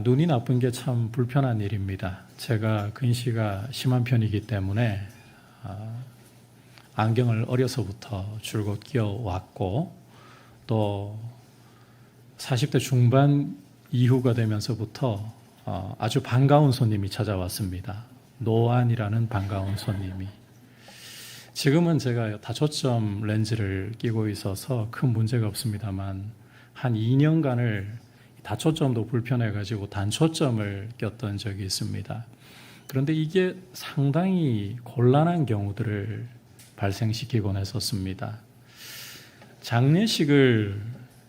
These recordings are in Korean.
눈이 나쁜 게 참 불편한 일입니다. 제가 근시가 심한 편이기 때문에 안경을 어려서부터 줄곧 끼워왔고 또 40대 중반 이후가 되면서부터 아주 반가운 손님이 찾아왔습니다. 노안이라는 반가운 손님이. 지금은 제가 다초점 렌즈를 끼고 있어서 큰 문제가 없습니다만 한 2년간을 다초점도 불편해가지고 단초점을 꼈던 적이 있습니다. 그런데 이게 상당히 곤란한 경우들을 발생시키곤 했었습니다. 장례식을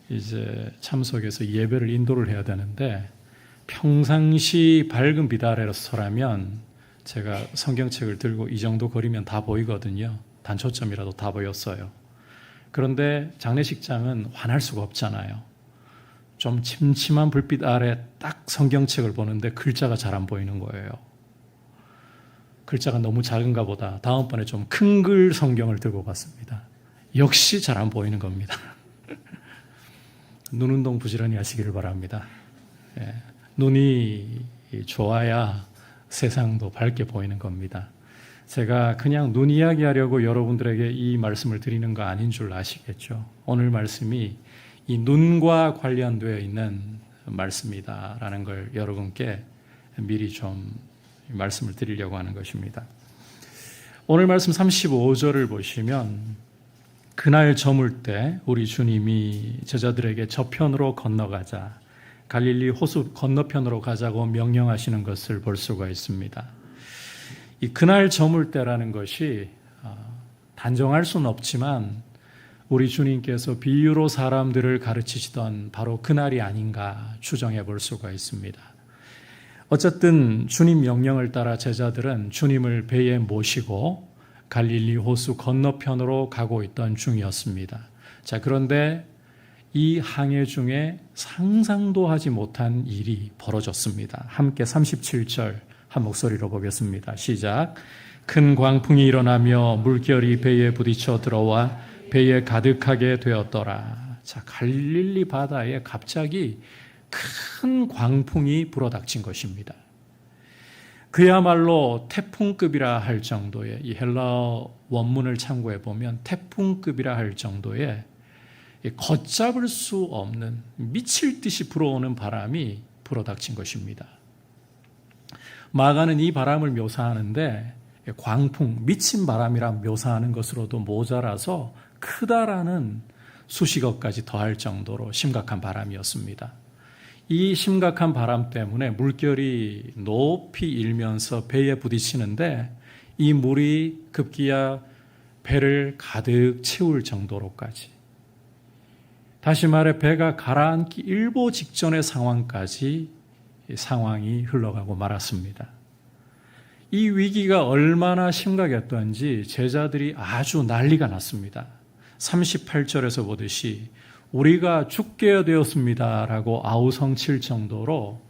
이제 참석해서 예배를 인도를 해야 되는데 평상시 밝은 빛 아래서라면 제가 성경책을 들고 이 정도 거리면 다 보이거든요. 단초점이라도 다 보였어요. 그런데 장례식장은 환할 수가 없잖아요. 좀 침침한 불빛 아래 딱 성경책을 보는데 글자가 잘 안 보이는 거예요. 글자가 너무 작은가 보다. 다음번에 좀 큰 글 성경을 들고 봤습니다. 역시 잘 안 보이는 겁니다. 눈 운동 부지런히 하시기를 바랍니다. 눈이 좋아야 세상도 밝게 보이는 겁니다. 제가 그냥 눈 이야기하려고 여러분들에게 이 말씀을 드리는 거 아닌 줄 아시겠죠? 오늘 말씀이 이 눈과 관련되어 있는 말씀이다라는 걸 여러분께 미리 좀 말씀을 드리려고 하는 것입니다. 오늘 말씀 35절을 보시면 그날 저물 때 우리 주님이 제자들에게 저편으로 건너가자, 갈릴리 호수 건너편으로 가자고 명령하시는 것을 볼 수가 있습니다. 이 그날 저물 때라는 것이 단정할 수는 없지만 우리 주님께서 비유로 사람들을 가르치시던 바로 그날이 아닌가 추정해 볼 수가 있습니다. 어쨌든 주님 명령을 따라 제자들은 주님을 배에 모시고 갈릴리 호수 건너편으로 가고 있던 중이었습니다. 자, 그런데 이 항해 중에 상상도 하지 못한 일이 벌어졌습니다. 함께 37절 한 목소리로 보겠습니다. 시작. 큰 광풍이 일어나며 물결이 배에 부딪혀 들어와 배에 가득하게 되었더라. 자, 갈릴리 바다에 갑자기 큰 광풍이 불어닥친 것입니다. 그야말로 태풍급이라 할 정도의, 이 헬라어 원문을 참고해 보면 태풍급이라 할 정도의 걷잡을 수 없는 미칠 듯이 불어오는 바람이 불어닥친 것입니다. 마가는 이 바람을 묘사하는데 광풍, 미친 바람이라 묘사하는 것으로도 모자라서 크다라는 수식어까지 더할 정도로 심각한 바람이었습니다. 이 심각한 바람 때문에 물결이 높이 일면서 배에 부딪히는데 이 물이 급기야 배를 가득 채울 정도로까지, 다시 말해 배가 가라앉기 일보 직전의 상황까지 상황이 흘러가고 말았습니다. 이 위기가 얼마나 심각했던지 제자들이 아주 난리가 났습니다. 38절에서 보듯이 우리가 죽게 되었습니다라고 아우성칠 정도로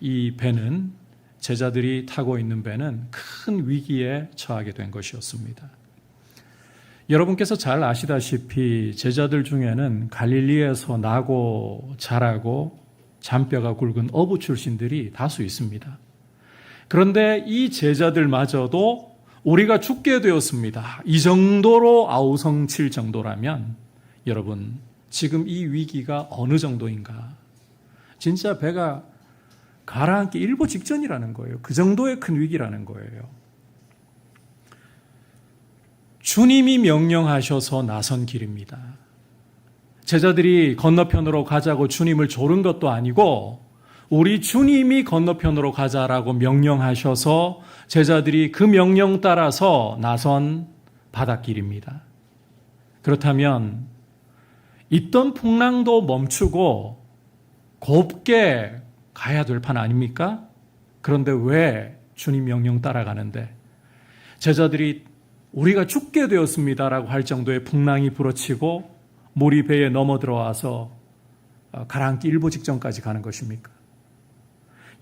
이 배는, 제자들이 타고 있는 배는 큰 위기에 처하게 된 것이었습니다. 여러분께서 잘 아시다시피 제자들 중에는 갈릴리에서 나고 자라고 잔뼈가 굵은 어부 출신들이 다수 있습니다. 그런데 이 제자들마저도 우리가 죽게 되었습니다, 이 정도로 아우성칠 정도라면 여러분, 지금 이 위기가 어느 정도인가? 진짜 배가 가라앉기 일보 직전이라는 거예요. 그 정도의 큰 위기라는 거예요. 주님이 명령하셔서 나선 길입니다. 제자들이 건너편으로 가자고 주님을 조른 것도 아니고 우리 주님이 건너편으로 가자라고 명령하셔서 제자들이 그 명령 따라서 나선 바닷길입니다. 그렇다면 있던 풍랑도 멈추고 곱게 가야 될 판 아닙니까? 그런데 왜 주님 명령 따라가는데 제자들이 우리가 죽게 되었습니다라고 할 정도의 풍랑이 불어치고 물이 배에 넘어 들어와서 가라앉기 일보 직전까지 가는 것입니까?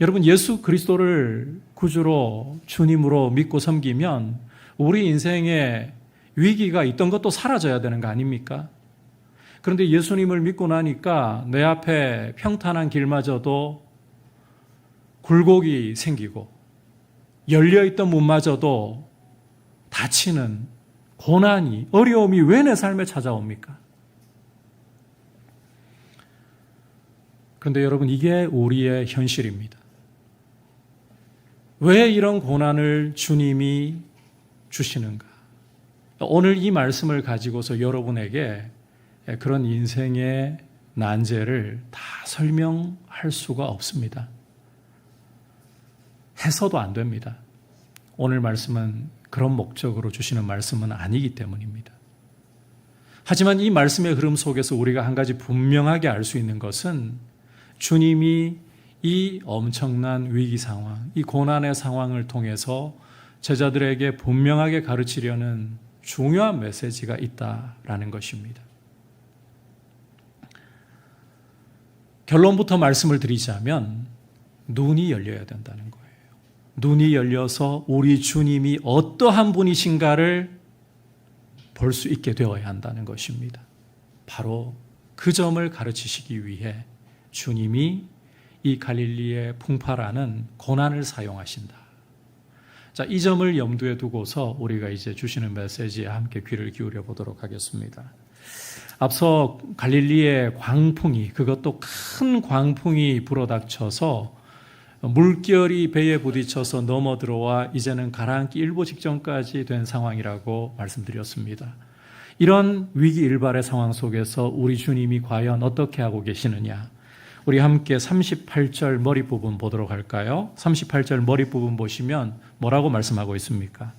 여러분, 예수 그리스도를 구주로 주님으로 믿고 섬기면 우리 인생에 위기가 있던 것도 사라져야 되는 거 아닙니까? 그런데 예수님을 믿고 나니까 내 앞에 평탄한 길마저도 굴곡이 생기고 열려있던 문마저도 닫히는 고난이, 어려움이 왜 내 삶에 찾아옵니까? 그런데 여러분, 이게 우리의 현실입니다. 왜 이런 고난을 주님이 주시는가? 오늘 이 말씀을 가지고서 여러분에게 그런 인생의 난제를 다 설명할 수가 없습니다. 해서도 안 됩니다. 오늘 말씀은 그런 목적으로 주시는 말씀은 아니기 때문입니다. 하지만 이 말씀의 흐름 속에서 우리가 한 가지 분명하게 알 수 있는 것은 주님이 이 엄청난 위기 상황, 이 고난의 상황을 통해서 제자들에게 분명하게 가르치려는 중요한 메시지가 있다라는 것입니다. 결론부터 말씀을 드리자면 눈이 열려야 된다는 거예요. 눈이 열려서 우리 주님이 어떠한 분이신가를 볼 수 있게 되어야 한다는 것입니다. 바로 그 점을 가르치시기 위해 주님이 이 갈릴리의 풍파라는 고난을 사용하신다. 자, 이 점을 염두에 두고서 우리가 이제 주시는 메시지에 함께 귀를 기울여 보도록 하겠습니다. 앞서 갈릴리의 광풍이, 그것도 큰 광풍이 불어닥쳐서 물결이 배에 부딪혀서 넘어 들어와 이제는 가라앉기 일보 직전까지 된 상황이라고 말씀드렸습니다. 이런 위기일발의 상황 속에서 우리 주님이 과연 어떻게 하고 계시느냐? 우리 함께 38절 머리부분 보도록 할까요? 38절 머리부분 보시면 뭐라고 말씀하고 있습니까?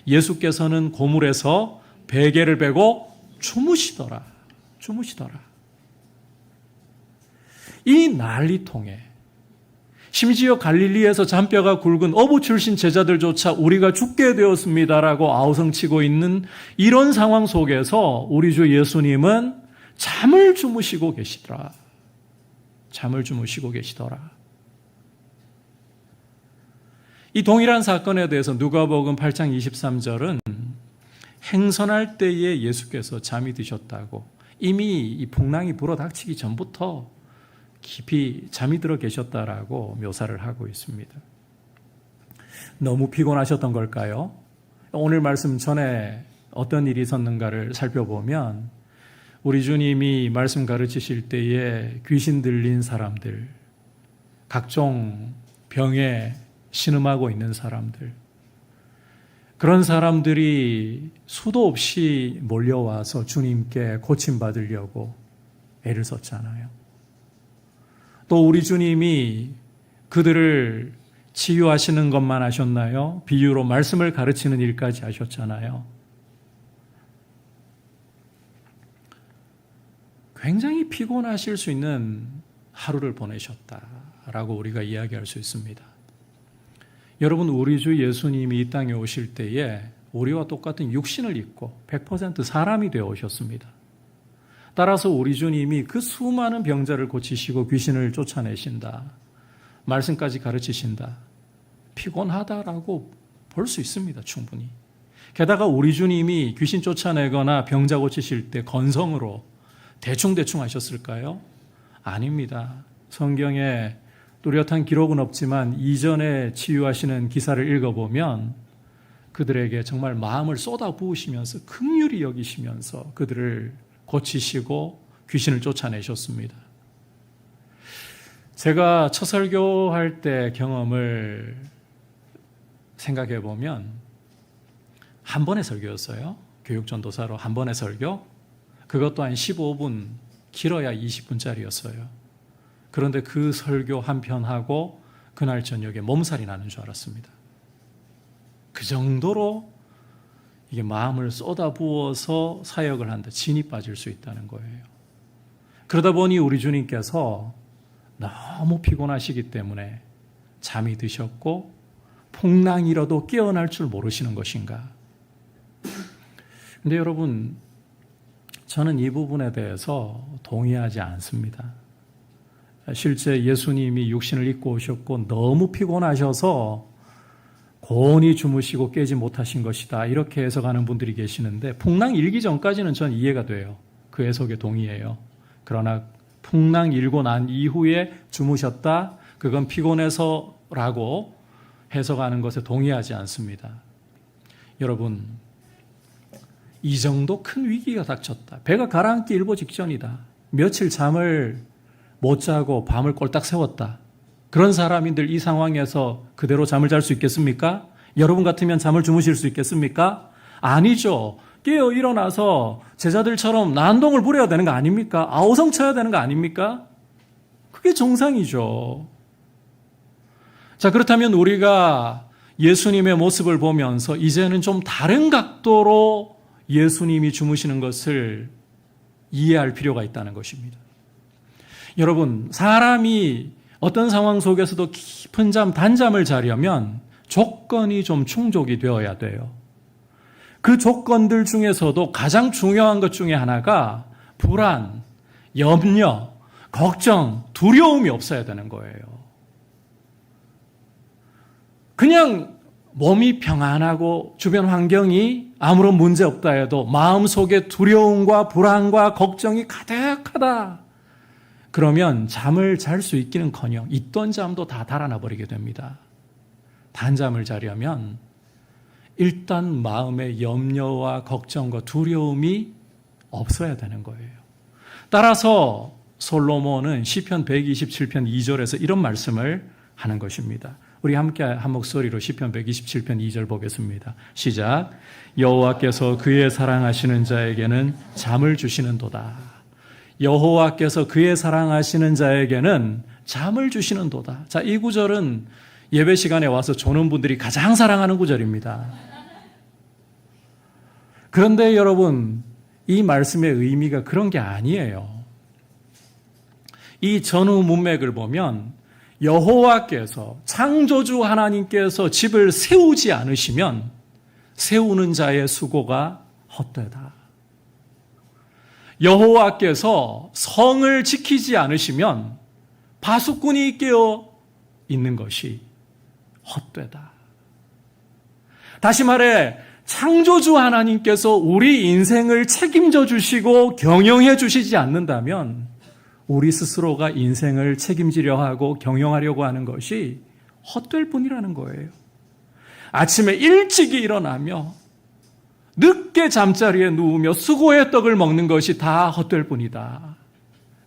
예수께서는 고물에서 베개를 베고 주무시더라. 이 난리통에 심지어 갈릴리에서 잔뼈가 굵은 어부 출신 제자들조차 우리가 죽게 되었습니다라고 아우성치고 있는 이런 상황 속에서 우리 주 예수님은 잠을 주무시고 계시더라. 이 동일한 사건에 대해서 누가복음 8장 23절은 행선할 때에 예수께서 잠이 드셨다고, 이미 이 풍랑이 불어닥치기 전부터 깊이 잠이 들어 계셨다라고 묘사를 하고 있습니다. 너무 피곤하셨던 걸까요? 오늘 말씀 전에 어떤 일이 있었는가를 살펴보면 우리 주님이 말씀 가르치실 때에 귀신 들린 사람들, 각종 병에 신음하고 있는 사람들, 그런 사람들이 수도 없이 몰려와서 주님께 고침받으려고 애를 썼잖아요. 또 우리 주님이 그들을 치유하시는 것만 하셨나요? 비유로 말씀을 가르치는 일까지 하셨잖아요. 굉장히 피곤하실 수 있는 하루를 보내셨다라고 우리가 이야기할 수 있습니다. 여러분, 우리 주 예수님이 이 땅에 오실 때에 우리와 똑같은 육신을 입고 100% 사람이 되어 오셨습니다. 따라서 우리 주님이 그 수많은 병자를 고치시고 귀신을 쫓아내신다, 말씀까지 가르치신다, 피곤하다라고 볼 수 있습니다. 충분히. 게다가 우리 주님이 귀신 쫓아내거나 병자 고치실 때 건성으로 대충 하셨을까요? 아닙니다. 성경에 뚜렷한 기록은 없지만 이전에 치유하시는 기사를 읽어보면 그들에게 정말 마음을 쏟아부으시면서 긍휼히 여기시면서 그들을 고치시고 귀신을 쫓아내셨습니다. 제가 첫 설교할 때 경험을 생각해 보면 한 번의 설교였어요. 교육전도사로 한 번의 설교. 그것도 한 15분, 길어야 20분짜리였어요. 그런데 그 설교 한 편 하고 그날 저녁에 몸살이 나는 줄 알았습니다. 그 정도로 이게 마음을 쏟아부어서 사역을 한다, 진이 빠질 수 있다는 거예요. 그러다 보니 우리 주님께서 너무 피곤하시기 때문에 잠이 드셨고 풍랑이라도 깨어날 줄 모르시는 것인가? 근데 여러분, 저는 이 부분에 대해서 동의하지 않습니다. 실제 예수님이 육신을 입고 오셨고 너무 피곤하셔서 곤히 주무시고 깨지 못하신 것이다, 이렇게 해석하는 분들이 계시는데 풍랑 일기 전까지는 전 이해가 돼요. 그 해석에 동의해요. 그러나 풍랑 일고 난 이후에 주무셨다, 그건 피곤해서라고 해석하는 것에 동의하지 않습니다. 여러분, 이 정도 큰 위기가 닥쳤다. 배가 가라앉기 일보 직전이다. 며칠 잠을 못 자고 밤을 꼴딱 세웠다. 그런 사람인들 이 상황에서 그대로 잠을 잘 수 있겠습니까? 여러분 같으면 잠을 주무실 수 있겠습니까? 아니죠. 깨어 일어나서 제자들처럼 난동을 부려야 되는 거 아닙니까? 아우성 쳐야 되는 거 아닙니까? 그게 정상이죠. 자, 그렇다면 우리가 예수님의 모습을 보면서 이제는 좀 다른 각도로 예수님이 주무시는 것을 이해할 필요가 있다는 것입니다. 여러분, 사람이 어떤 상황 속에서도 깊은 잠, 단잠을 자려면 조건이 좀 충족이 되어야 돼요. 그 조건들 중에서도 가장 중요한 것 중에 하나가 불안, 염려, 걱정, 두려움이 없어야 되는 거예요. 그냥 몸이 평안하고 주변 환경이 아무런 문제 없다 해도 마음속에 두려움과 불안과 걱정이 가득하다. 그러면 잠을 잘 수 있기는커녕 있던 잠도 다 달아나 버리게 됩니다. 단잠을 자려면 일단 마음의 염려와 걱정과 두려움이 없어야 되는 거예요. 따라서 솔로몬은 시편 127편 2절에서 이런 말씀을 하는 것입니다. 우리 함께 한 목소리로 시편 127편 2절 보겠습니다. 시작. 여호와께서 그의 사랑하시는 자에게는 잠을 주시는도다. 여호와께서 그의 사랑하시는 자에게는 잠을 주시는도다. 자, 이 구절은 예배 시간에 와서 조는 분들이 가장 사랑하는 구절입니다. 그런데 여러분, 이 말씀의 의미가 그런 게 아니에요. 이 전후 문맥을 보면 여호와께서, 창조주 하나님께서 집을 세우지 않으시면 세우는 자의 수고가 헛되다. 여호와께서 성을 지키지 않으시면 파수꾼이 깨어 있는 것이 헛되다. 다시 말해, 창조주 하나님께서 우리 인생을 책임져 주시고 경영해 주시지 않는다면 우리 스스로가 인생을 책임지려 하고 경영하려고 하는 것이 헛될 뿐이라는 거예요. 아침에 일찍이 일어나며 늦게 잠자리에 누우며 수고의 떡을 먹는 것이 다 헛될 뿐이다.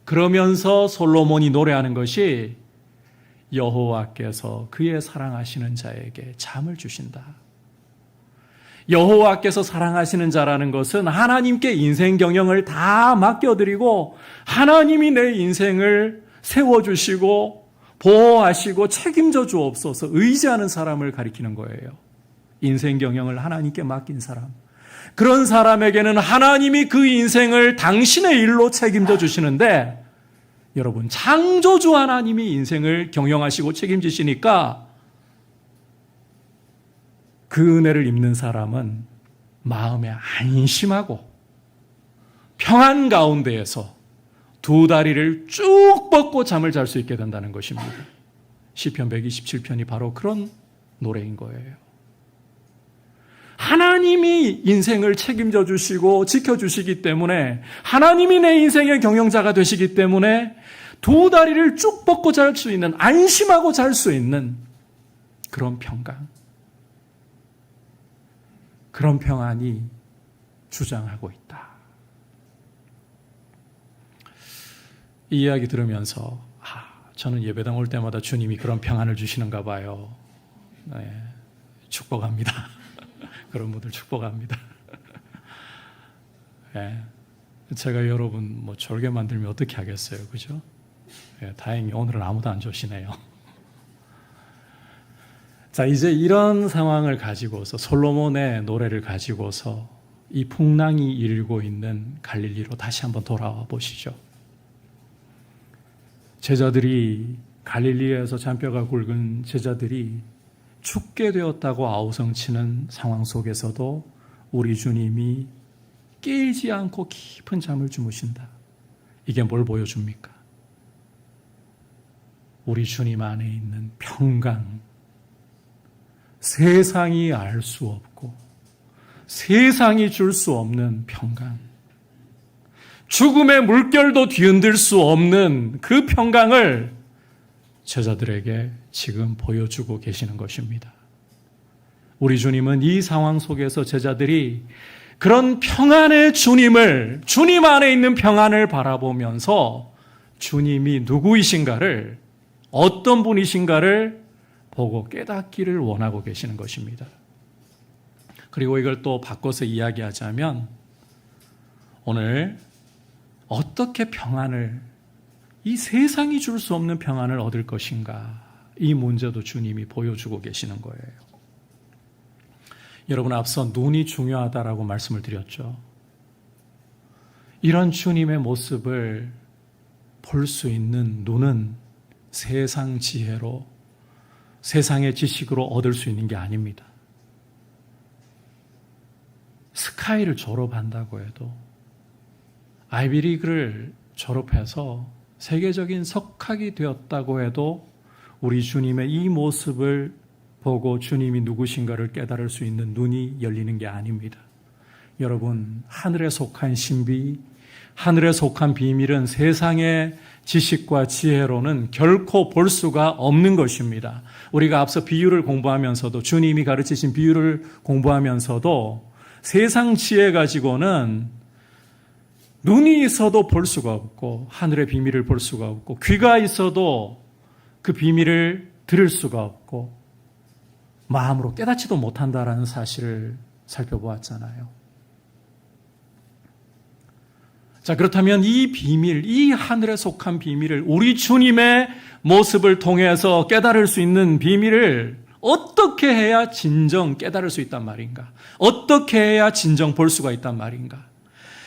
그러면서 솔로몬이 노래하는 것이 여호와께서 그의 사랑하시는 자에게 잠을 주신다. 여호와께서 사랑하시는 자라는 것은 하나님께 인생 경영을 다 맡겨드리고 하나님이 내 인생을 세워주시고 보호하시고 책임져 주옵소서 의지하는 사람을 가리키는 거예요. 인생 경영을 하나님께 맡긴 사람. 그런 사람에게는 하나님이 그 인생을 당신의 일로 책임져 주시는데, 여러분, 창조주 하나님이 인생을 경영하시고 책임지시니까 그 은혜를 입는 사람은 마음에 안심하고 평안 가운데에서 두 다리를 쭉 뻗고 잠을 잘 수 있게 된다는 것입니다. 시편 127편이 바로 그런 노래인 거예요. 하나님이 인생을 책임져 주시고 지켜주시기 때문에, 하나님이 내 인생의 경영자가 되시기 때문에 두 다리를 쭉 뻗고 잘 수 있는, 안심하고 잘 수 있는 그런 평강, 그런 평안이 주장하고 있다. 이 이야기 들으면서 저는 예배당 올 때마다 주님이 그런 평안을 주시는가 봐요. 네, 축복합니다. 그런 분들 축복합니다. 네, 제가 여러분 졸게 만들면 어떻게 하겠어요, 그죠? 네, 다행히 오늘은 아무도 안 조시네요. 자, 이제 이런 상황을 가지고서, 솔로몬의 노래를 가지고서 이 풍랑이 일고 있는 갈릴리로 다시 한번 돌아와 보시죠. 제자들이, 갈릴리에서 잔뼈가 굵은 제자들이 죽게 되었다고 아우성치는 상황 속에서도 우리 주님이 깨지 않고 깊은 잠을 주무신다. 이게 뭘 보여줍니까? 우리 주님 안에 있는 평강, 세상이 알 수 없고 세상이 줄 수 없는 평강, 죽음의 물결도 뒤흔들 수 없는 그 평강을 제자들에게 지금 보여주고 계시는 것입니다. 우리 주님은 이 상황 속에서 제자들이 그런 평안의 주님을, 주님 안에 있는 평안을 바라보면서 주님이 누구이신가를, 어떤 분이신가를 보고 깨닫기를 원하고 계시는 것입니다. 그리고 이걸 또 바꿔서 이야기하자면 오늘 어떻게 평안을, 이 세상이 줄 수 없는 평안을 얻을 것인가, 이 문제도 주님이 보여주고 계시는 거예요. 여러분, 앞서 눈이 중요하다라고 말씀을 드렸죠. 이런 주님의 모습을 볼 수 있는 눈은 세상 지혜로, 세상의 지식으로 얻을 수 있는 게 아닙니다. 스카이를 졸업한다고 해도, 아이비리그를 졸업해서 세계적인 석학이 되었다고 해도 우리 주님의 이 모습을 보고 주님이 누구신가를 깨달을 수 있는 눈이 열리는 게 아닙니다. 여러분, 하늘에 속한 신비, 하늘에 속한 비밀은 세상의 지식과 지혜로는 결코 볼 수가 없는 것입니다. 우리가 앞서 비유를 공부하면서도, 주님이 가르치신 비유를 공부하면서도 세상 지혜 가지고는 눈이 있어도 볼 수가 없고, 하늘의 비밀을 볼 수가 없고, 귀가 있어도 그 비밀을 들을 수가 없고, 마음으로 깨닫지도 못한다라는 사실을 살펴보았잖아요. 자, 그렇다면 이 비밀, 이 하늘에 속한 비밀을, 우리 주님의 모습을 통해서 깨달을 수 있는 비밀을 어떻게 해야 진정 깨달을 수 있단 말인가? 어떻게 해야 진정 볼 수가 있단 말인가?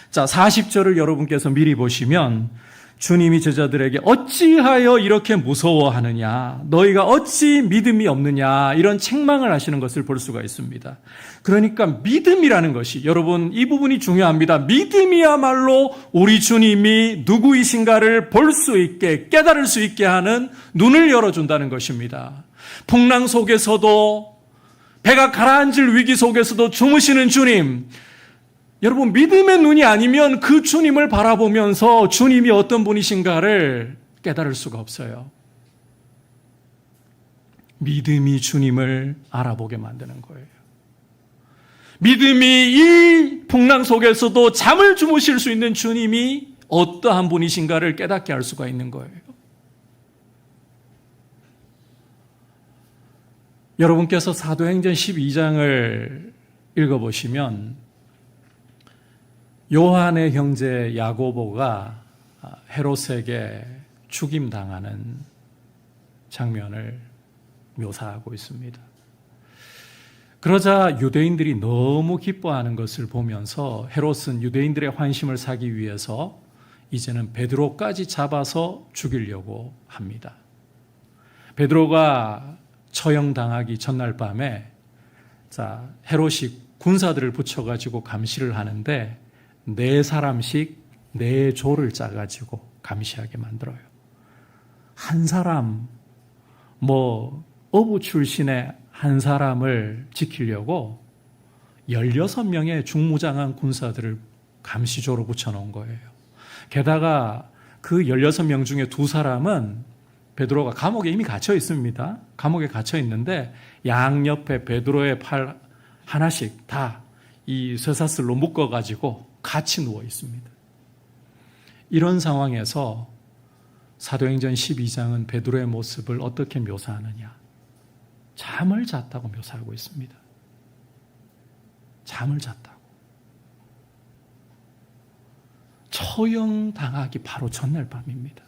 자, 40절을 여러분께서 미리 보시면 주님이 제자들에게 어찌하여 이렇게 무서워하느냐, 너희가 어찌 믿음이 없느냐, 이런 책망을 하시는 것을 볼 수가 있습니다. 그러니까 믿음이라는 것이, 여러분, 이 부분이 중요합니다. 믿음이야말로 우리 주님이 누구이신가를 볼 수 있게, 깨달을 수 있게 하는 눈을 열어준다는 것입니다. 풍랑 속에서도, 배가 가라앉을 위기 속에서도 주무시는 주님, 여러분, 믿음의 눈이 아니면 그 주님을 바라보면서 주님이 어떤 분이신가를 깨달을 수가 없어요. 믿음이 주님을 알아보게 만드는 거예요. 믿음이 이 풍랑 속에서도 잠을 주무실 수 있는 주님이 어떠한 분이신가를 깨닫게 할 수가 있는 거예요. 여러분께서 사도행전 12장을 읽어보시면 요한의 형제 야고보가 헤롯에게 죽임당하는 장면을 묘사하고 있습니다. 그러자 유대인들이 너무 기뻐하는 것을 보면서 헤롯은 유대인들의 환심을 사기 위해서 이제는 베드로까지 잡아서 죽이려고 합니다. 베드로가 처형당하기 전날 밤에 헤롯이 군사들을 붙여가지고 감시를 하는데 4사람씩 4조를 짜가지고 감시하게 만들어요. 한 사람, 어부 출신의 한 사람을 지키려고 16명의 중무장한 군사들을 감시조로 붙여놓은 거예요. 게다가 그 16명 중에 2사람은 베드로가 감옥에 이미 갇혀 있습니다. 감옥에 갇혀 있는데 양옆에 베드로의 팔 하나씩 다 이 쇠사슬로 묶어가지고 같이 누워 있습니다. 이런 상황에서 사도행전 12장은 베드로의 모습을 어떻게 묘사하느냐? 잠을 잤다고 묘사하고 있습니다. 잠을 잤다고. 처형당하기 바로 전날 밤입니다.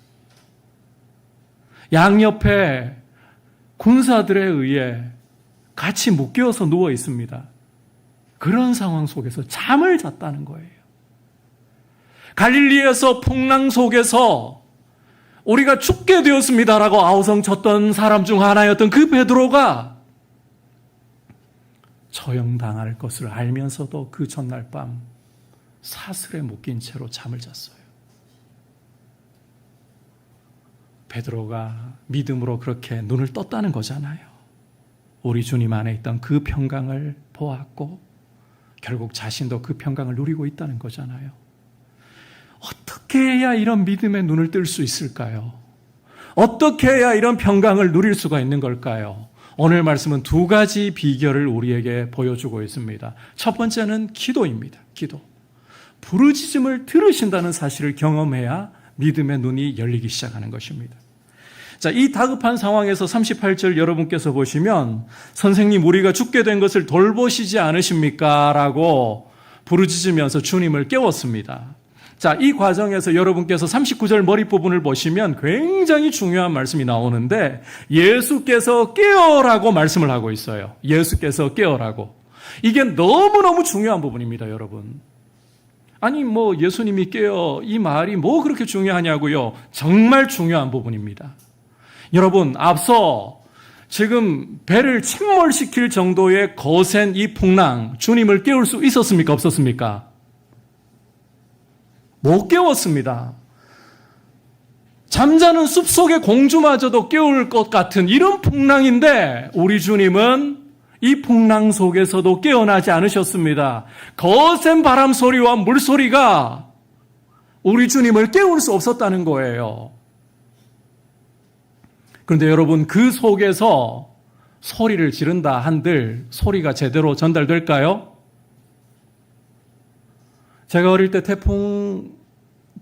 양옆에 군사들에 의해 같이 묶여서 누워 있습니다. 그런 상황 속에서 잠을 잤다는 거예요. 갈릴리에서 풍랑 속에서 우리가 죽게 되었습니다라고 아우성쳤던 사람 중 하나였던 그 베드로가 처형당할 것을 알면서도 그 전날 밤 사슬에 묶인 채로 잠을 잤어요. 베드로가 믿음으로 그렇게 눈을 떴다는 거잖아요. 우리 주님 안에 있던 그 평강을 보았고 결국 자신도 그 평강을 누리고 있다는 거잖아요. 어떻게 해야 이런 믿음의 눈을 뜰 수 있을까요? 어떻게 해야 이런 평강을 누릴 수가 있는 걸까요? 오늘 말씀은 두 가지 비결을 우리에게 보여주고 있습니다. 첫 번째는 기도입니다. 기도. 부르짖음을 들으신다는 사실을 경험해야 믿음의 눈이 열리기 시작하는 것입니다. 자, 이 다급한 상황에서 38절 여러분께서 보시면 선생님 우리가 죽게 된 것을 돌보시지 않으십니까? 라고 부르짖으면서 주님을 깨웠습니다. 자, 이 과정에서 여러분께서 39절 머릿부분을 보시면 굉장히 중요한 말씀이 나오는데 예수께서 깨어라고 말씀을 하고 있어요. 예수께서 깨어라고. 이게 너무너무 중요한 부분입니다, 여러분. 아니, 예수님이 깨어 이 말이 뭐 그렇게 중요하냐고요. 정말 중요한 부분입니다. 여러분, 앞서 지금 배를 침몰시킬 정도의 거센 이 풍랑, 주님을 깨울 수 있었습니까? 없었습니까? 못 깨웠습니다. 잠자는 숲속의 공주마저도 깨울 것 같은 이런 풍랑인데 우리 주님은 이 풍랑 속에서도 깨어나지 않으셨습니다. 거센 바람 소리와 물소리가 우리 주님을 깨울 수 없었다는 거예요. 그런데 여러분, 그 속에서 소리를 지른다 한들 소리가 제대로 전달될까요? 제가 어릴 때 태풍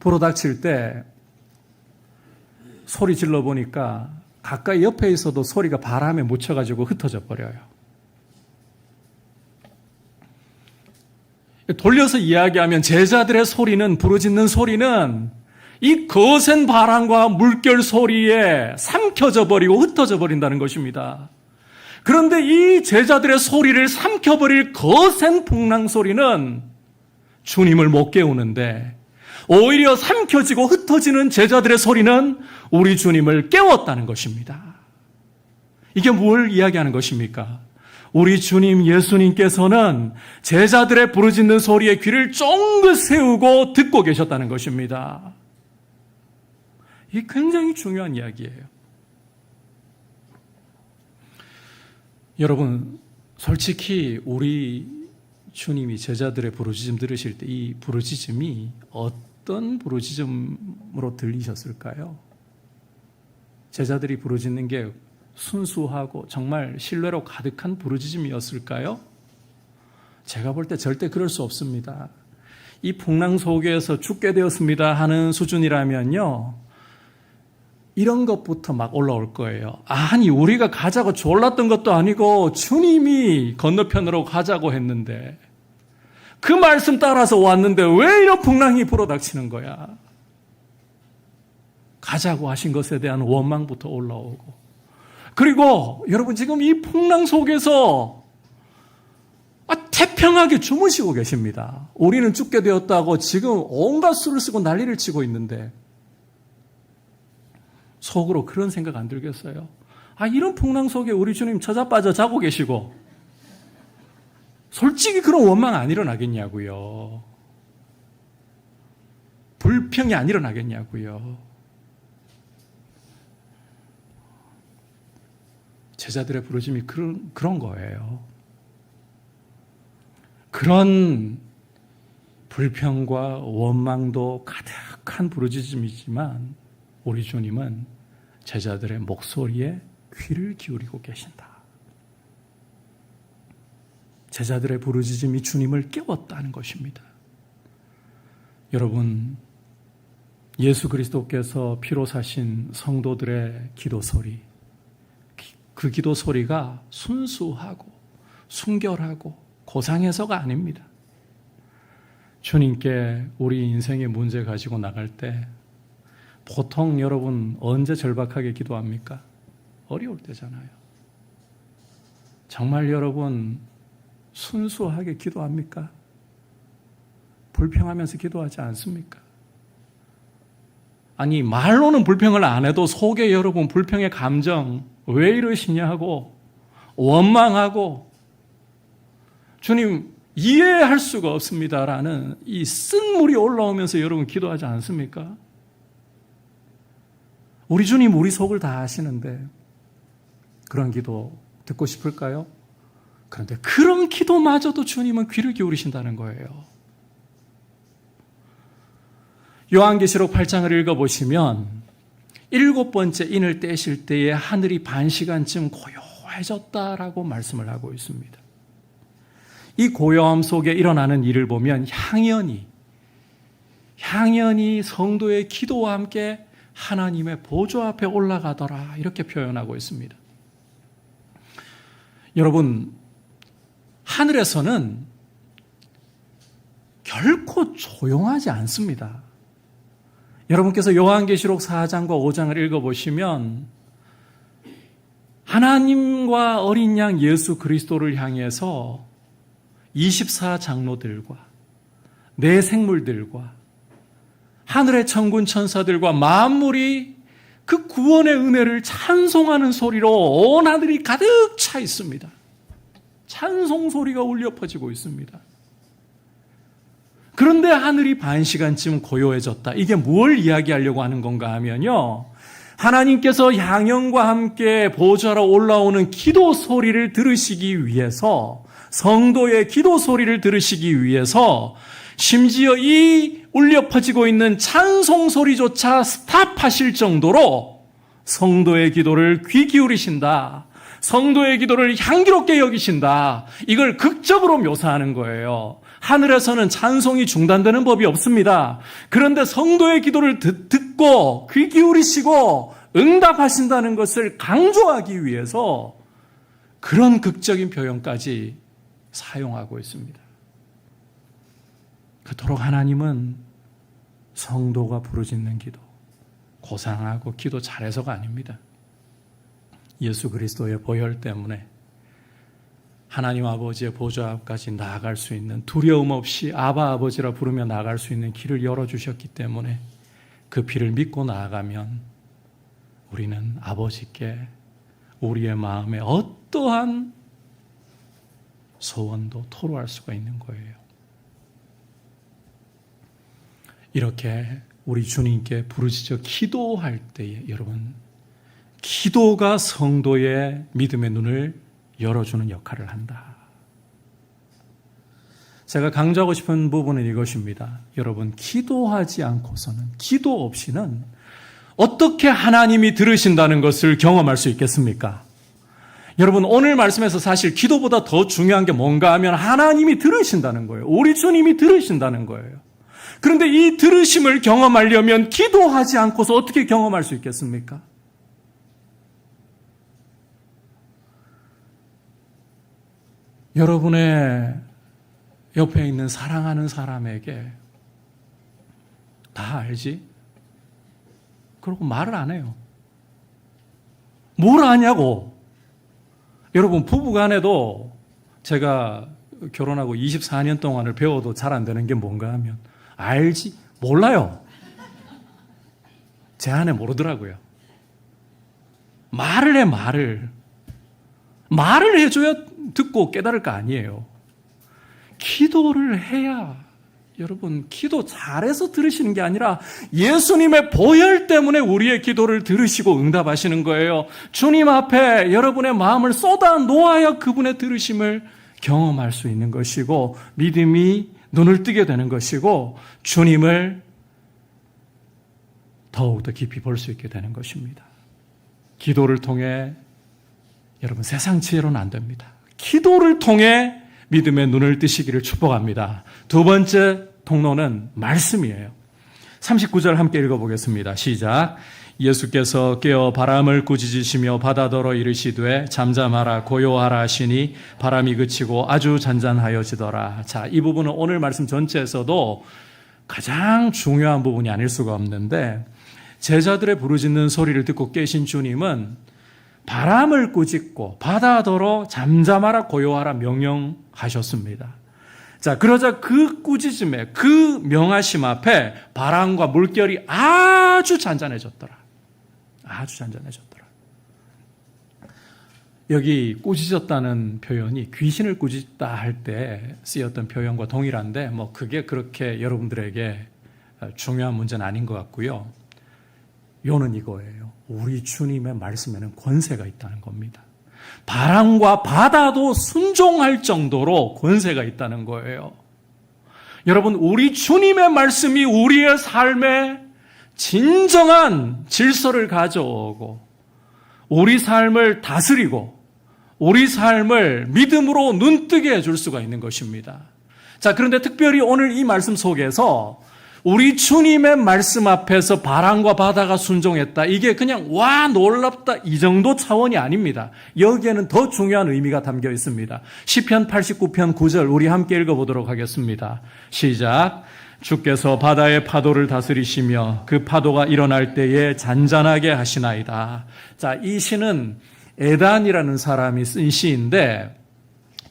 불어닥칠 때 소리 질러 보니까 가까이 옆에 있어도 소리가 바람에 묻혀가지고 흩어져 버려요. 돌려서 이야기하면 제자들의 소리는, 부르짖는 소리는 이 거센 바람과 물결 소리에 삼켜져 버리고 흩어져 버린다는 것입니다. 그런데 이 제자들의 소리를 삼켜버릴 거센 풍랑 소리는 주님을 못 깨우는데 오히려 삼켜지고 흩어지는 제자들의 소리는 우리 주님을 깨웠다는 것입니다. 이게 뭘 이야기하는 것입니까? 우리 주님 예수님께서는 제자들의 부르짖는 소리에 귀를 쫑긋 세우고 듣고 계셨다는 것입니다. 이게 굉장히 중요한 이야기예요. 여러분, 솔직히 우리 주님이 제자들의 부르짖음 들으실 때 이 부르짖음이 어떤 부르짖음으로 들리셨을까요? 제자들이 부르짖는 게 순수하고 정말 신뢰로 가득한 부르짖음이었을까요? 제가 볼 때 절대 그럴 수 없습니다. 이 풍랑 속에서 죽게 되었습니다 하는 수준이라면요, 이런 것부터 막 올라올 거예요. 아니, 우리가 가자고 졸랐던 것도 아니고 주님이 건너편으로 가자고 했는데 그 말씀 따라서 왔는데 왜 이런 풍랑이 불어닥치는 거야? 가자고 하신 것에 대한 원망부터 올라오고, 그리고 여러분 지금 이 풍랑 속에서 태평하게 주무시고 계십니다. 우리는 죽게 되었다고 지금 온갖 수를 쓰고 난리를 치고 있는데 속으로 그런 생각 안 들겠어요? 이런 풍랑 속에 우리 주님 처자빠져 자고 계시고 솔직히 그런 원망 안 일어나겠냐고요. 불평이 안 일어나겠냐고요. 제자들의 부르짖음이 그런 거예요. 그런 불평과 원망도 가득한 부르짖음이지만 우리 주님은 제자들의 목소리에 귀를 기울이고 계신다. 제자들의 부르짖음이 주님을 깨웠다는 것입니다. 여러분, 예수 그리스도께서 피로 사신 성도들의 기도 소리, 그 기도 소리가 순수하고 순결하고 고상해서가 아닙니다. 주님께 우리 인생의 문제 가지고 나갈 때 보통 여러분 언제 절박하게 기도합니까? 어려울 때잖아요. 정말 여러분 순수하게 기도합니까? 불평하면서 기도하지 않습니까? 아니, 말로는 불평을 안 해도 속에 여러분 불평의 감정 왜 이러시냐 하고 원망하고 주님 이해할 수가 없습니다라는 이 쓴물이 올라오면서 여러분 기도하지 않습니까? 우리 주님 우리 속을 다 아시는데 그런 기도 듣고 싶을까요? 그런데 그런 기도마저도 주님은 귀를 기울이신다는 거예요. 요한계시록 8장을 읽어보시면 7번째 인을 떼실 때에 하늘이 반 시간쯤 고요해졌다라고 말씀을 하고 있습니다. 이 고요함 속에 일어나는 일을 보면 향연이 성도의 기도와 함께 하나님의 보좌 앞에 올라가더라 이렇게 표현하고 있습니다. 여러분, 하늘에서는 결코 조용하지 않습니다. 여러분께서 요한계시록 4장과 5장을 읽어보시면 하나님과 어린 양 예수 그리스도를 향해서 24장로들과 내 생물들과 하늘의 천군 천사들과 만물이 그 구원의 은혜를 찬송하는 소리로 온 하늘이 가득 차 있습니다. 찬송 소리가 울려 퍼지고 있습니다. 그런데 하늘이 반 시간쯤 고요해졌다. 이게 뭘 이야기하려고 하는 건가 하면요, 하나님께서 향연과 함께 보좌로 올라오는 기도 소리를 들으시기 위해서, 성도의 기도 소리를 들으시기 위해서 심지어 이 울려 퍼지고 있는 찬송 소리조차 스탑하실 정도로 성도의 기도를 귀 기울이신다. 성도의 기도를 향기롭게 여기신다. 이걸 극적으로 묘사하는 거예요. 하늘에서는 찬송이 중단되는 법이 없습니다. 그런데 성도의 기도를 듣고 귀 기울이시고 응답하신다는 것을 강조하기 위해서 그런 극적인 표현까지 사용하고 있습니다. 그토록 하나님은 성도가 부르짖는 기도, 고상하고 기도 잘해서가 아닙니다. 예수 그리스도의 보혈 때문에 하나님 아버지의 보좌 앞까지 나아갈 수 있는, 두려움 없이 아바 아버지라 부르며 나아갈 수 있는 길을 열어주셨기 때문에 그 피를 믿고 나아가면 우리는 아버지께 우리의 마음에 어떠한 소원도 토로할 수가 있는 거예요. 이렇게 우리 주님께 부르짖어 기도할 때에 여러분, 기도가 성도의 믿음의 눈을 열어주는 역할을 한다. 제가 강조하고 싶은 부분은 이것입니다. 여러분, 기도하지 않고서는, 기도 없이는 어떻게 하나님이 들으신다는 것을 경험할 수 있겠습니까? 여러분, 오늘 말씀에서 사실 기도보다 더 중요한 게 뭔가 하면 하나님이 들으신다는 거예요. 우리 주님이 들으신다는 거예요. 그런데 이 들으심을 경험하려면 기도하지 않고서 어떻게 경험할 수 있겠습니까? 여러분의 옆에 있는 사랑하는 사람에게 다 알지? 그러고 말을 안 해요. 뭘 아냐고. 여러분, 부부간에도 제가 결혼하고 24년 동안을 배워도 잘 안 되는 게 뭔가 하면 알지? 몰라요. 제 안에 모르더라고요. 말을 해, 말을. 말을 해줘야 듣고 깨달을 거 아니에요. 기도를 해야, 여러분, 기도 잘해서 들으시는 게 아니라 예수님의 보혈 때문에 우리의 기도를 들으시고 응답하시는 거예요. 주님 앞에 여러분의 마음을 쏟아 놓아야 그분의 들으심을 경험할 수 있는 것이고, 믿음이 눈을 뜨게 되는 것이고, 주님을 더욱더 깊이 볼 수 있게 되는 것입니다. 기도를 통해, 여러분, 세상 지혜로는 안 됩니다. 기도를 통해 믿음의 눈을 뜨시기를 축복합니다. 두 번째 통로는 말씀이에요. 39절 함께 읽어보겠습니다. 시작. 예수께서 깨어 바람을 꾸짖으시며 바다더러 이르시되 잠잠하라 고요하라 하시니 바람이 그치고 아주 잔잔하여지더라. 자, 이 부분은 오늘 말씀 전체에서도 가장 중요한 부분이 아닐 수가 없는데, 제자들의 부르짖는 소리를 듣고 깨신 주님은 바람을 꾸짖고 바다더러 잠잠하라 고요하라 명령하셨습니다. 자, 그러자 그 꾸짖음에, 그 명하심 앞에 바람과 물결이 아주 잔잔해졌더라. 아주 잔잔해졌더라. 여기 꾸짖었다는 표현이 귀신을 꾸짖다 할 때 쓰였던 표현과 동일한데, 그게 그렇게 여러분들에게 중요한 문제는 아닌 것 같고요. 요는 이거예요. 우리 주님의 말씀에는 권세가 있다는 겁니다. 바람과 바다도 순종할 정도로 권세가 있다는 거예요. 여러분, 우리 주님의 말씀이 우리의 삶에 진정한 질서를 가져오고 우리 삶을 다스리고 우리 삶을 믿음으로 눈뜨게 해줄 수가 있는 것입니다. 자, 그런데 특별히 오늘 이 말씀 속에서 우리 주님의 말씀 앞에서 바람과 바다가 순종했다. 이게 그냥 와 놀랍다 이 정도 차원이 아닙니다. 여기에는 더 중요한 의미가 담겨 있습니다. 시편 89편 9절 우리 함께 읽어보도록 하겠습니다. 시작. 주께서 바다의 파도를 다스리시며 그 파도가 일어날 때에 잔잔하게 하시나이다. 자, 이 시는 에단이라는 사람이 쓴 시인데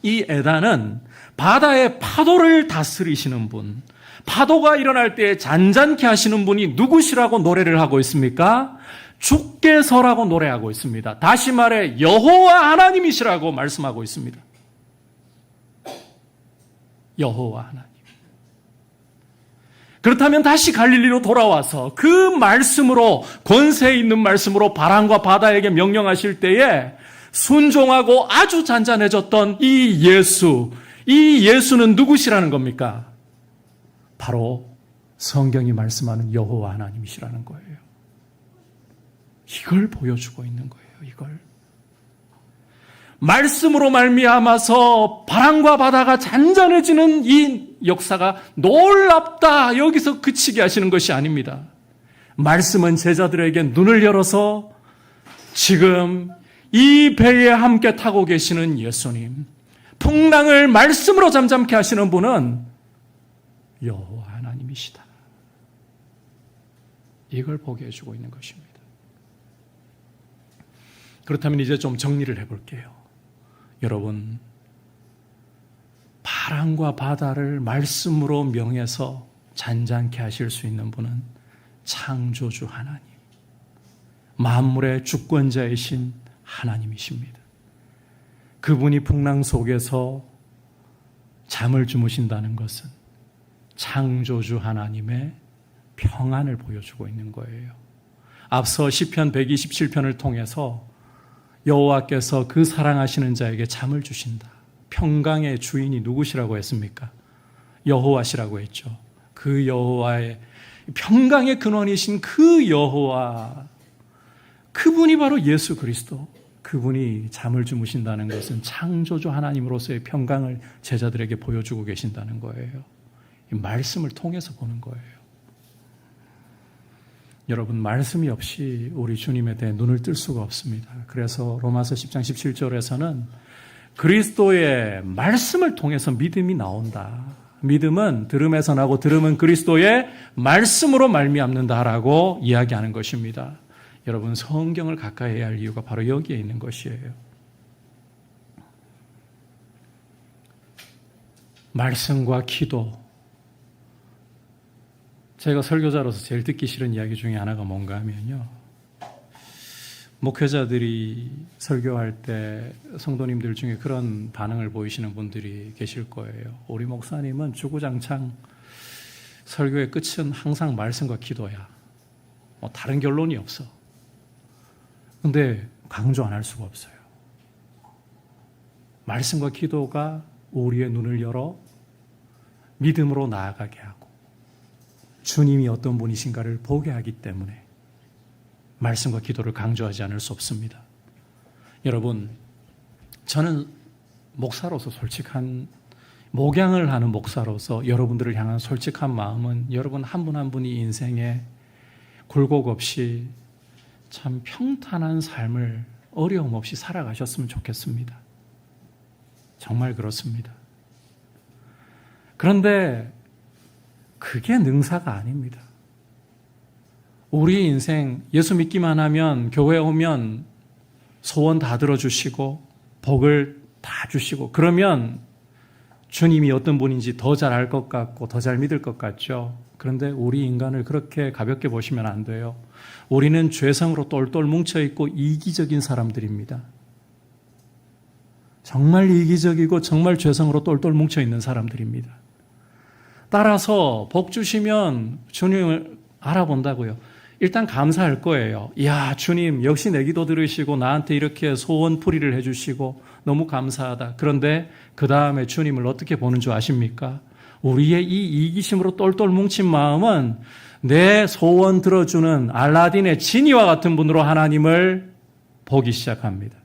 이 에단은 바다의 파도를 다스리시는 분, 파도가 일어날 때 잔잔케 하시는 분이 누구시라고 노래를 하고 있습니까? 주께서라고 노래하고 있습니다. 다시 말해 여호와 하나님이시라고 말씀하고 있습니다. 여호와 하나님. 그렇다면 다시 갈릴리로 돌아와서 그 말씀으로 권세 있는 말씀으로 바람과 바다에게 명령하실 때에 순종하고 아주 잔잔해졌던 이 예수는 누구시라는 겁니까? 바로 성경이 말씀하는 여호와 하나님이시라는 거예요. 이걸 보여주고 있는 거예요. 이걸. 말씀으로 말미암아서 바람과 바다가 잔잔해지는 이 역사가 놀랍다 여기서 그치게 하시는 것이 아닙니다. 말씀은 제자들에게 눈을 열어서 지금 이 배에 함께 타고 계시는 예수님, 풍랑을 말씀으로 잠잠케 하시는 분은 여호와 하나님이시다. 이걸 보게 해주고 있는 것입니다. 그렇다면 이제 좀 정리를 해볼게요. 여러분, 바람과 바다를 말씀으로 명해서 잔잔케 하실 수 있는 분은 창조주 하나님, 만물의 주권자이신 하나님이십니다. 그분이 풍랑 속에서 잠을 주무신다는 것은 창조주 하나님의 평안을 보여주고 있는 거예요. 앞서 시편 127편을 통해서 여호와께서 그 사랑하시는 자에게 잠을 주신다. 평강의 주인이 누구시라고 했습니까? 여호와시라고 했죠. 그 여호와의 평강의 근원이신 그 여호와, 그분이 바로 예수 그리스도, 그분이 잠을 주무신다는 것은 창조주 하나님으로서의 평강을 제자들에게 보여주고 계신다는 거예요. 이 말씀을 통해서 보는 거예요. 여러분, 말씀이 없이 우리 주님에 대해 눈을 뜰 수가 없습니다. 그래서 로마서 10장 17절에서는 그리스도의 말씀을 통해서 믿음이 나온다. 믿음은 들음에서 나고 들음은 그리스도의 말씀으로 말미암는다라고 이야기하는 것입니다. 여러분, 성경을 가까이 해야 할 이유가 바로 여기에 있는 것이에요. 말씀과 기도. 제가 설교자로서 제일 듣기 싫은 이야기 중에 하나가 뭔가 하면요, 목회자들이 설교할 때 성도님들 중에 그런 반응을 보이시는 분들이 계실 거예요. 우리 목사님은 주구장창 설교의 끝은 항상 말씀과 기도야. 다른 결론이 없어. 근데 강조 안 할 수가 없어요. 말씀과 기도가 우리의 눈을 열어 믿음으로 나아가게 하고 주님이 어떤 분이신가를 보게 하기 때문에 말씀과 기도를 강조하지 않을 수 없습니다. 여러분, 저는 목사로서 솔직한, 목양을 하는 목사로서 여러분들을 향한 솔직한 마음은 여러분 한 분 한 분이 인생에 굴곡 없이 참 평탄한 삶을 어려움 없이 살아가셨으면 좋겠습니다. 정말 그렇습니다. 그런데 그게 능사가 아닙니다. 우리 인생 예수 믿기만 하면 교회 오면 소원 다 들어주시고 복을 다 주시고 그러면 주님이 어떤 분인지 더 잘 알 것 같고 더 잘 믿을 것 같죠. 그런데 우리 인간을 그렇게 가볍게 보시면 안 돼요. 우리는 죄성으로 똘똘 뭉쳐있고 이기적인 사람들입니다. 정말 이기적이고 정말 죄성으로 똘똘 뭉쳐있는 사람들입니다. 따라서 복 주시면 주님을 알아본다고요. 일단 감사할 거예요. 이야, 주님 역시 내 기도 들으시고 나한테 이렇게 소원풀이를 해주시고 너무 감사하다. 그런데 그 다음에 주님을 어떻게 보는 줄 아십니까? 우리의 이 이기심으로 똘똘 뭉친 마음은 내 소원 들어주는 알라딘의 지니와 같은 분으로 하나님을 보기 시작합니다.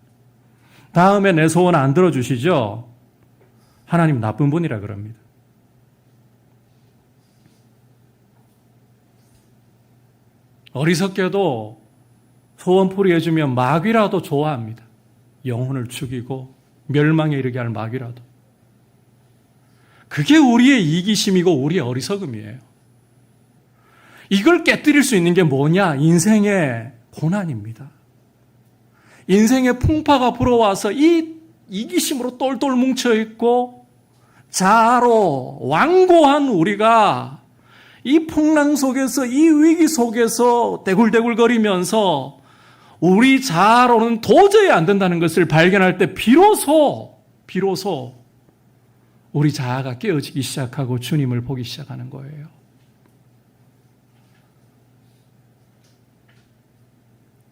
다음에 내 소원 안 들어주시죠? 하나님 나쁜 분이라 그럽니다. 어리석게도 소원풀이 해주면 마귀라도 좋아합니다. 영혼을 죽이고 멸망에 이르게 할 마귀라도. 그게 우리의 이기심이고 우리의 어리석음이에요. 이걸 깨뜨릴 수 있는 게 뭐냐? 인생의 고난입니다. 인생의 풍파가 불어와서 이 이기심으로 똘똘 뭉쳐있고 자아로 완고한 우리가 이 풍랑 속에서, 이 위기 속에서 떼굴떼굴거리면서 우리 자아로는 도저히 안 된다는 것을 발견할 때 비로소 우리 자아가 깨어지기 시작하고 주님을 보기 시작하는 거예요.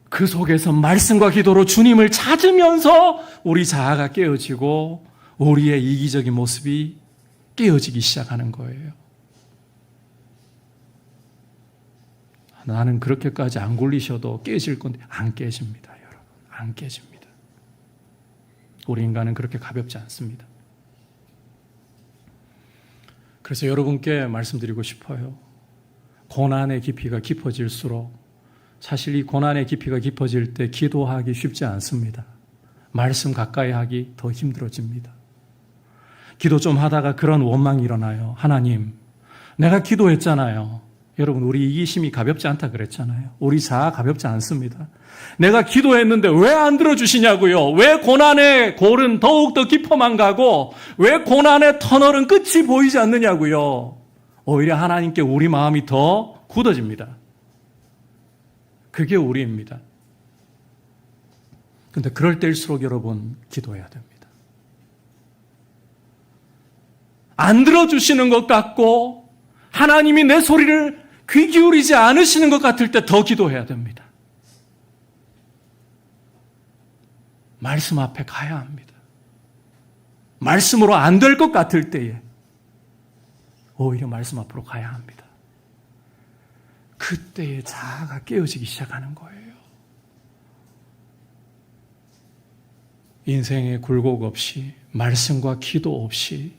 그 속에서 말씀과 기도로 주님을 찾으면서 우리 자아가 깨어지고 우리의 이기적인 모습이 깨어지기 시작하는 거예요. 나는 그렇게까지 안 굴리셔도 깨질 건데 안 깨집니다, 여러분. 안 깨집니다. 우리 인간은 그렇게 가볍지 않습니다. 그래서 여러분께 말씀드리고 싶어요. 고난의 깊이가 깊어질수록 사실 이 고난의 깊이가 깊어질 때 기도하기 쉽지 않습니다. 말씀 가까이 하기 더 힘들어집니다. 기도 좀 하다가 그런 원망이 일어나요. 하나님, 내가 기도했잖아요. 여러분, 우리 이기심이 가볍지 않다 그랬잖아요. 우리 자아 가볍지 않습니다. 내가 기도했는데 왜 안 들어주시냐고요. 왜 고난의 골은 더욱더 깊어만 가고 왜 고난의 터널은 끝이 보이지 않느냐고요. 오히려 하나님께 우리 마음이 더 굳어집니다. 그게 우리입니다. 그런데 그럴 때일수록 여러분 기도해야 됩니다. 안 들어주시는 것 같고 하나님이 내 소리를 귀 기울이지 않으시는 것 같을 때 더 기도해야 됩니다. 말씀 앞에 가야 합니다. 말씀으로 안 될 것 같을 때에 오히려 말씀 앞으로 가야 합니다. 그때의 자아가 깨어지기 시작하는 거예요. 인생의 굴곡 없이 말씀과 기도 없이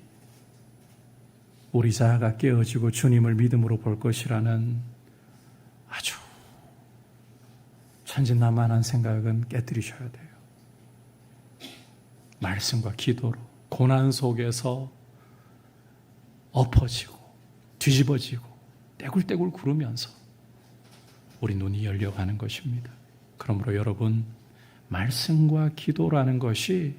우리 자아가 깨어지고 주님을 믿음으로 볼 것이라는 아주 천진난만한 생각은 깨뜨리셔야 돼요. 말씀과 기도로 고난 속에서 엎어지고 뒤집어지고 떼굴떼굴 구르면서 우리 눈이 열려가는 것입니다. 그러므로 여러분, 말씀과 기도라는 것이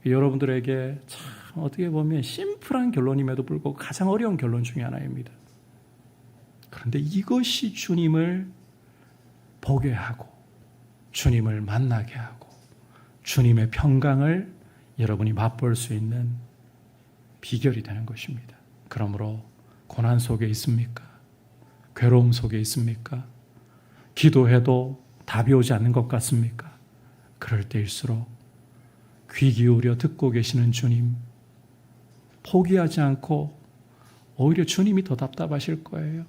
여러분들에게 참 어떻게 보면 심플한 결론임에도 불구하고 가장 어려운 결론 중에 하나입니다. 그런데 이것이 주님을 보게 하고 주님을 만나게 하고 주님의 평강을 여러분이 맛볼 수 있는 비결이 되는 것입니다. 그러므로 고난 속에 있습니까? 괴로움 속에 있습니까? 기도해도 답이 오지 않는 것 같습니까? 그럴 때일수록 귀 기울여 듣고 계시는 주님, 포기하지 않고 오히려 주님이 더 답답하실 거예요.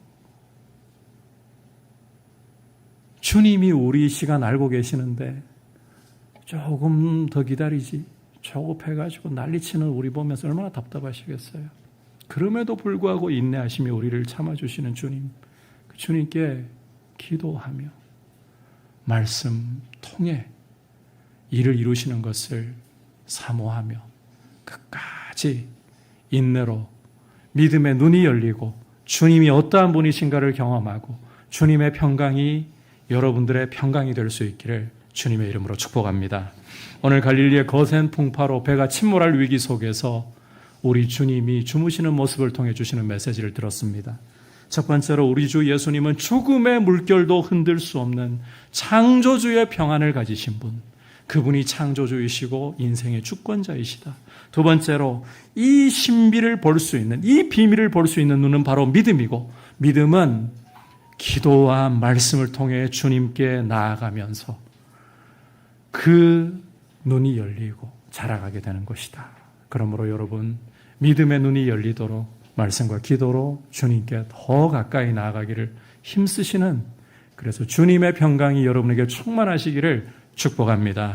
주님이 우리 시간 알고 계시는데 조금 더 기다리지, 조급해가지고 난리치는 우리 보면서 얼마나 답답하시겠어요. 그럼에도 불구하고 인내하시며 우리를 참아주시는 주님, 그 주님께 기도하며 말씀 통해 일을 이루시는 것을 사모하며 끝까지 인내로 믿음의 눈이 열리고 주님이 어떠한 분이신가를 경험하고 주님의 평강이 여러분들의 평강이 될 수 있기를 주님의 이름으로 축복합니다. 오늘 갈릴리의 거센 풍파로 배가 침몰할 위기 속에서 우리 주님이 주무시는 모습을 통해 주시는 메시지를 들었습니다. 첫 번째로 우리 주 예수님은 죽음의 물결도 흔들 수 없는 창조주의 평안을 가지신 분, 그분이 창조주이시고 인생의 주권자이시다. 두 번째로 이 신비를 볼 수 있는, 이 비밀을 볼 수 있는 눈은 바로 믿음이고, 믿음은 기도와 말씀을 통해 주님께 나아가면서 그 눈이 열리고 자라가게 되는 것이다. 그러므로 여러분, 믿음의 눈이 열리도록 말씀과 기도로 주님께 더 가까이 나아가기를 힘쓰시는, 그래서 주님의 평강이 여러분에게 충만하시기를 축복합니다.